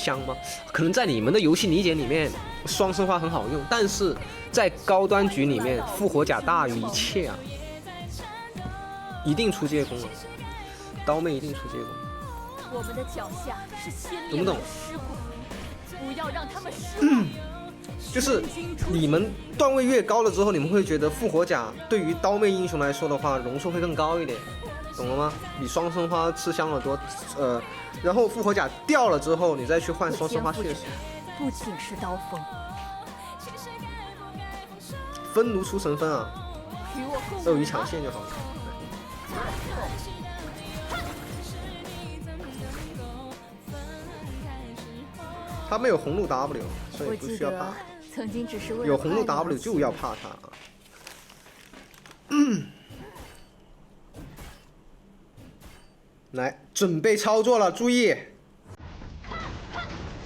香吗？可能在你们的游戏理解里面，双生花很好用，但是在高端局里面，复活甲大于一切啊，一定出介攻啊，刀妹一定出介攻。我们的脚下是先懂不懂？尸骨，不要让他们失望。就是你们段位越高了之后，你们会觉得复活甲对于刀妹英雄来说的话，容错会更高一点，懂了吗？比双生花吃香了多，然后复活甲掉了之后，你再去换双生花确实。不仅是刀锋，分炉出神分啊，鳄鱼抢线就好了。他没有红鹿 W， 所以不需要怕。曾经只是为了有红鹿 W 就要怕他。来，准备操作了，注意！哎，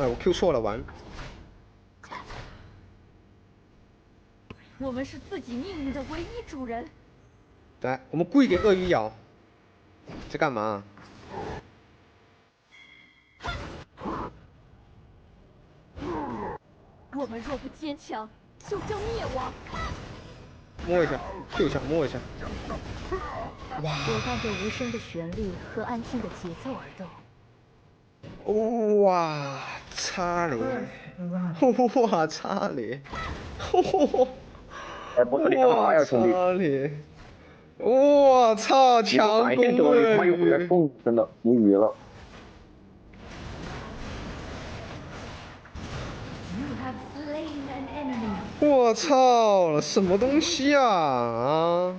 我 Q 错了，完。我们是自己命运的唯一主人。来，我们跪给鳄鱼咬。在干嘛？我们若不坚强，就将灭亡。摸一下 ，Q 一下，摸一下。哇！我伴着无声的旋律和安静的节奏而动。哇，擦你！哇，擦你！哇，擦你！我操，强攻鳄鱼！真的无语了。我操，什么东西啊啊！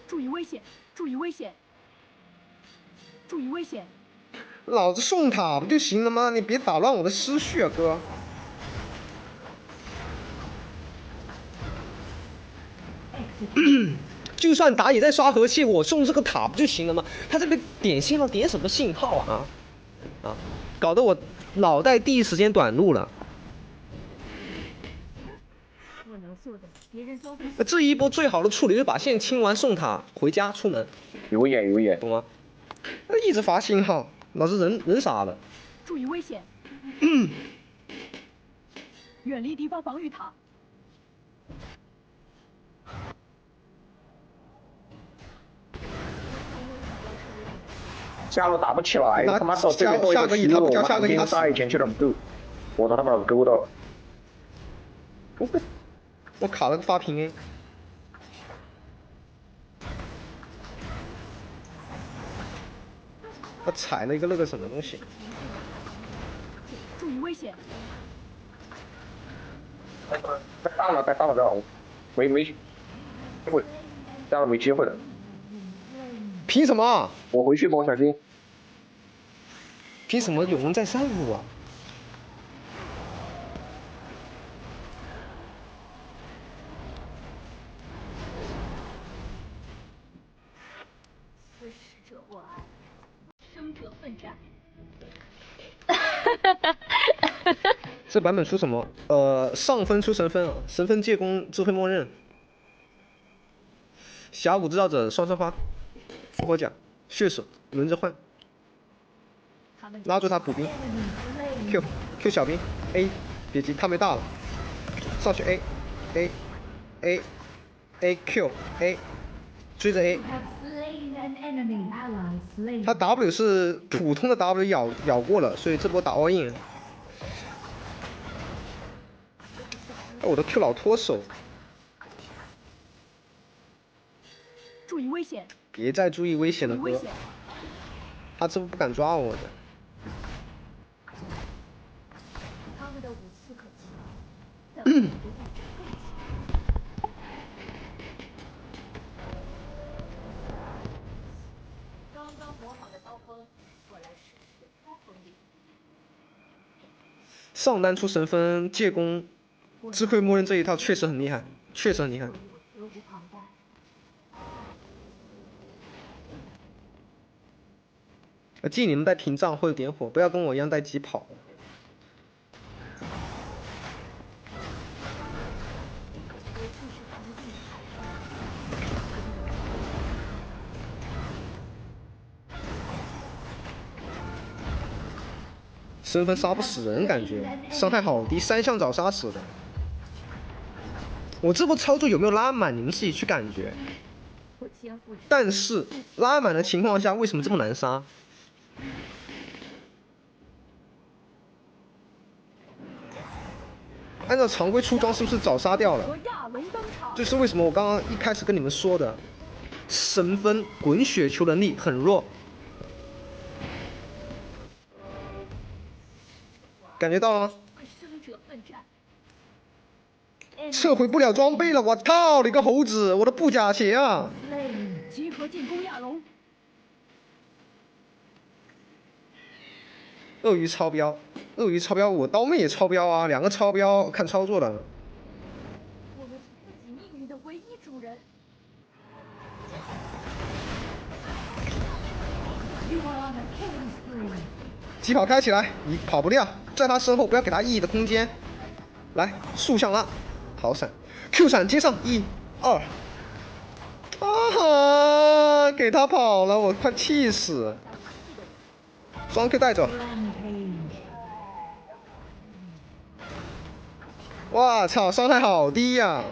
注意危险！注意危险！注意危险！老子送塔不就行了吗？你别打乱我的思绪啊，哥。就算打野在刷河蟹，我送这个塔不就行了吗？他这边点信号点什么信号啊？啊，搞得我脑袋第一时间短路了。我能做的，别人都不。这一波最好的处理就是把线清完送塔回家出门。有眼，懂吗？一直发信号，老子人傻了。注意危险！远离敌方防御塔。下路打不起来，他妈的最后一个失误，我马兵杀以前去了不够，我操他妈勾到。我卡了个发平 A。他踩了一个那个什么东西。注意危险！太大了，没机会，大了没机会了。凭什么？我回去帮小心。凭什么有人在上路啊？此使者万，生者奋战。这版本出什么？上分出神分啊，神分借攻智慧默认，峡谷制造者双生花，复活甲，血手轮着换，拉住他补兵 ，Q 小兵 A， 别急，他没大了，上去 A Q A， 追着 A， 他 W 是普通的 W 咬过了，所以这波打 all in。我的 Q 老脱手，注意危险！别再注意危险了，哥。他这不敢抓我的。他们的武刺可及，但我们的刚刚磨好的刀锋，我来试试刀锋力。上单出神分借攻，智慧默认这一套确实很厉害，确实很厉害。责无旁贷。建议你们带屏障或者点火，不要跟我一样带疾跑。身份杀不死人，感觉伤害好低，3项早杀死的。我这波操作有没有拉满？你们自己去感觉。但是拉满的情况下，为什么这么难杀？按照常规出装是不是早杀掉了？这是为什么我刚刚一开始跟你们说的，神分滚雪球能力很弱。感觉到了吗？撤回不了装备了，我操你个猴子！我的布甲鞋啊！集合进攻亚龙。鳄鱼超标，鳄鱼超标，我刀妹也超标啊，2个超标，看操作的。我们是自己命运的唯一主人。疾跑开起来，你跑不掉，在他身后不要给他E的空间。来，竖向拉，好闪 ，Q 闪接上，1、2，啊！给他跑了，我快气死！双 Q 带走。哇操，伤害好低呀、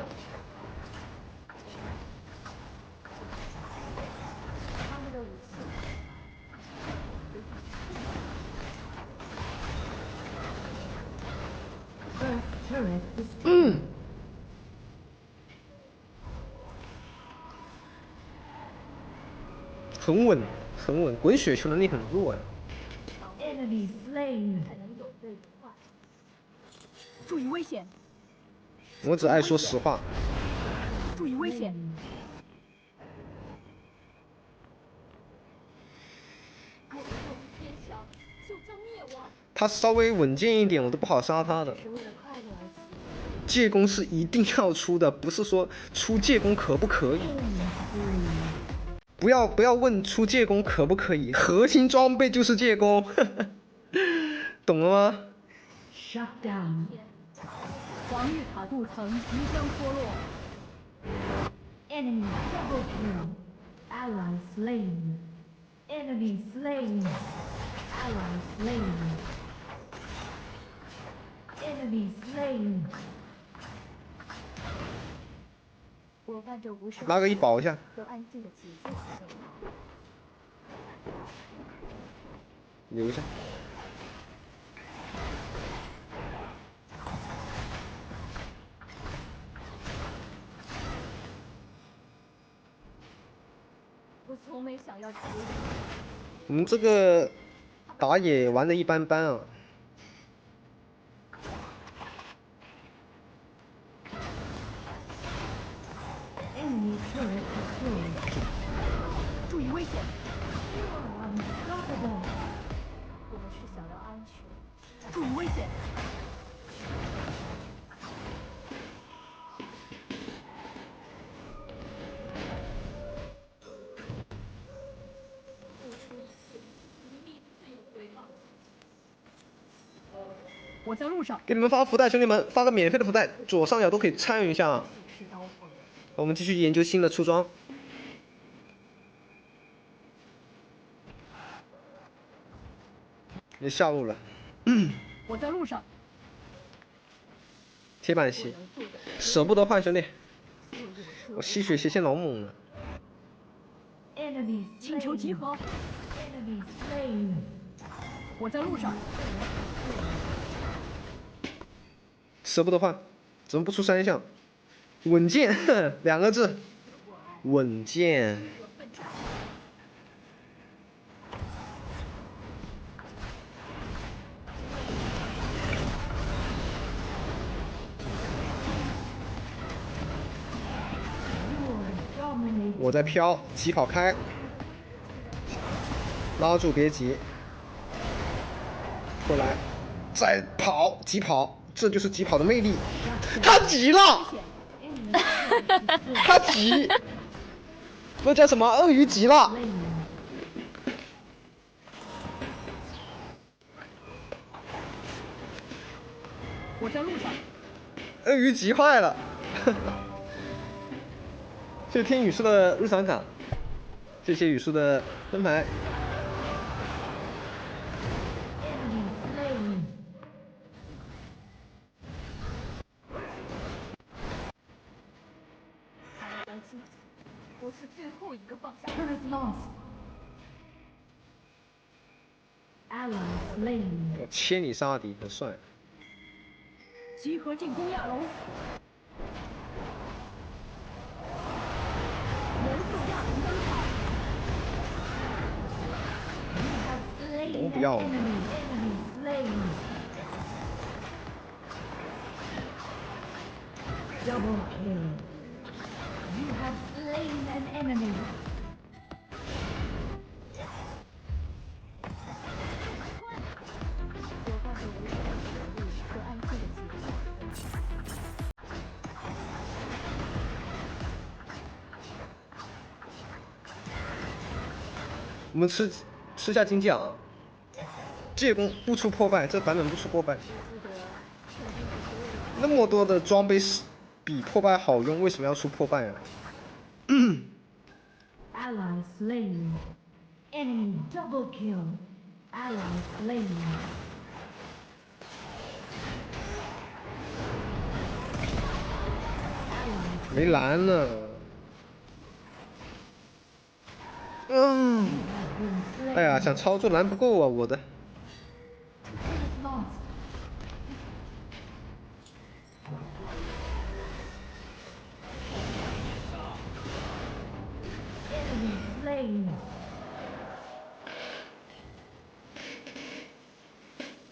很稳，很稳，滚雪球能力很弱呀。注意危险！我只爱说实话。注意危险！他稍微稳健一点，我都不好杀他的。借攻是一定要出的，不是说出借攻可不可以。不要问出借攻可不可以，核心装备就是借攻，懂了吗？ Shut down。防御塔镀层即将脱落。Enemy double kill. Ally slain. Enemy slain. Ally slain. Enemy slain. 我伴着无声。拿个1保一下。和安静的奇迹。留下。我从没想要结束。我们这个打野玩的一般般啊。注意危险！我们是想要安全。注意危险！我在路上。给你们发福袋，兄弟们，发个免费的福袋，左上角都可以参与一下。我们继续研究新的出装。也下路了。我在路上。铁板鞋，舍不得换兄弟。我吸血鞋线老猛了。请求集合。我在路上。舍不得换，怎么不出3项？稳健2个字，稳健。我在飘，疾跑开，拉住别急，过来，再跑，疾跑。这就是疾跑的魅力，他急了，他急，那叫什么？鳄鱼急了。我在路上。鳄鱼急坏了。谢谢天宇叔的日常卡，谢谢宇叔的灯牌。我是最后一个放下。Turret lost. Ally slain. 我切你杀敌，很帅。集合进攻亚龙。元素亚龙登场。都不要了。Enemy slain. Double kill. You have slain an enemy. 我放弃无限的权利和安静的结果。我们吃下经济啊！借弓不出破败，这版本不出破败。那么多的装备比破败好用，为什么要出破败啊？Ally slain. Enemy double kill. Ally slain. 没蓝了。哎呀，想操作蓝不够啊，我的。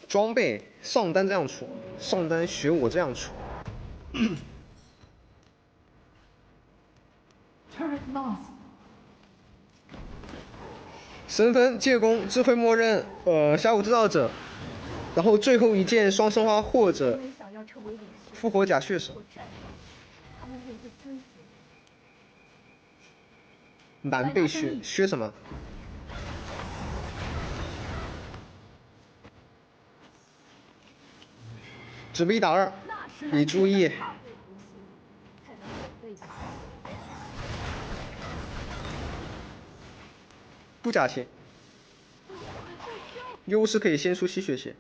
装备上单这样出，上单学我这样出。神分、借弓、智慧默认、下午制造者，然后最后一件双生花或者复活甲血手。蓝被削什么？准备1打2，你注意。不加钱，优势可以先出吸血血。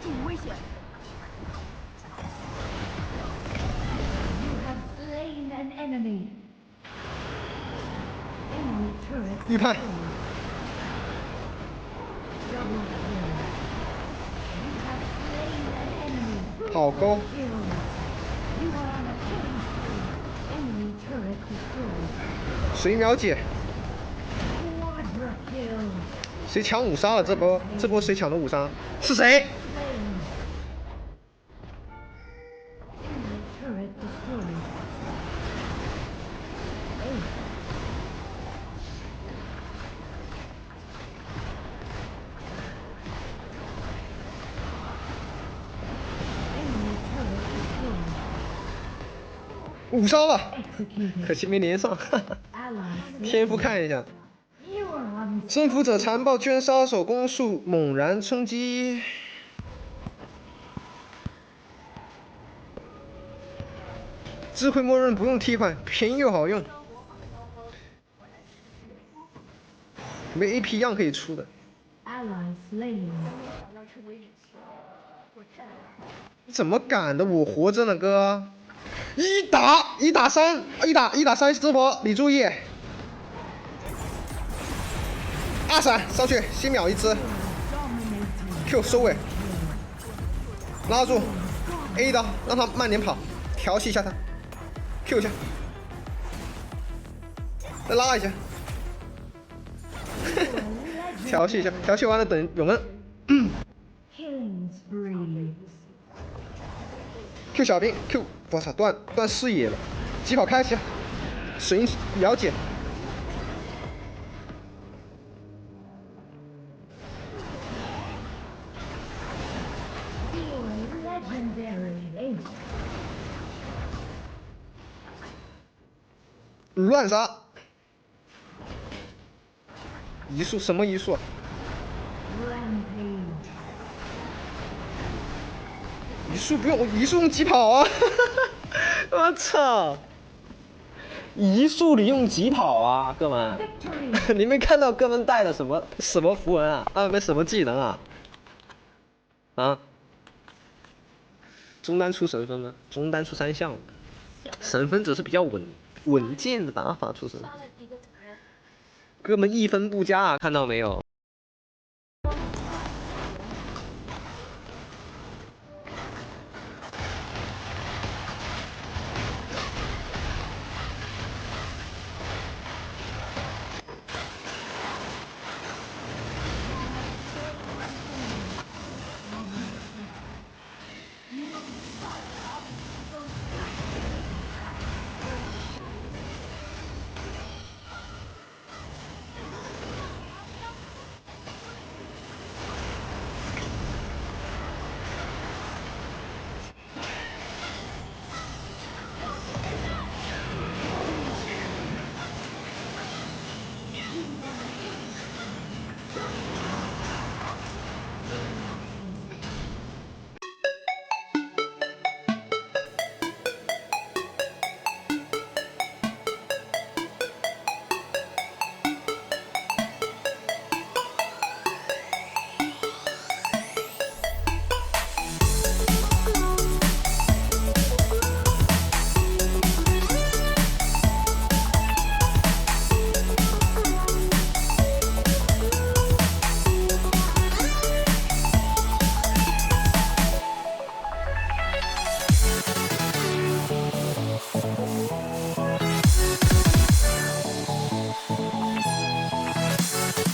注意危险！预判。好勾。谁秒解？谁抢5杀了？这波谁抢的5杀？是谁？5杀了，可惜没连上。天赋看一下，征服者残暴捐杀手攻速猛然冲击。智慧默认不用替换，便宜又好用。没 AP 一样可以出的。你怎么敢的？我活着呢，哥。1打3直播，你注意。2闪上去，先秒1只。Q 收尾，拉住 ，A 刀让他慢点跑，调戏一下他 ，Q 一下，再拉一下，调戏一下，调戏完了等永恩。Q 小兵 ，Q， 我操，断视野了，疾跑开启，水印了解。乱杀，移速什么移速？移速不用，移速用疾跑啊！我操！移速里用疾跑啊，哥们！你没看到哥们带的什么符文啊？没什么技能啊？啊？中单出神分吗？中单出3项，神分只是比较稳健的打法出神。哥们1分不加啊，看到没有？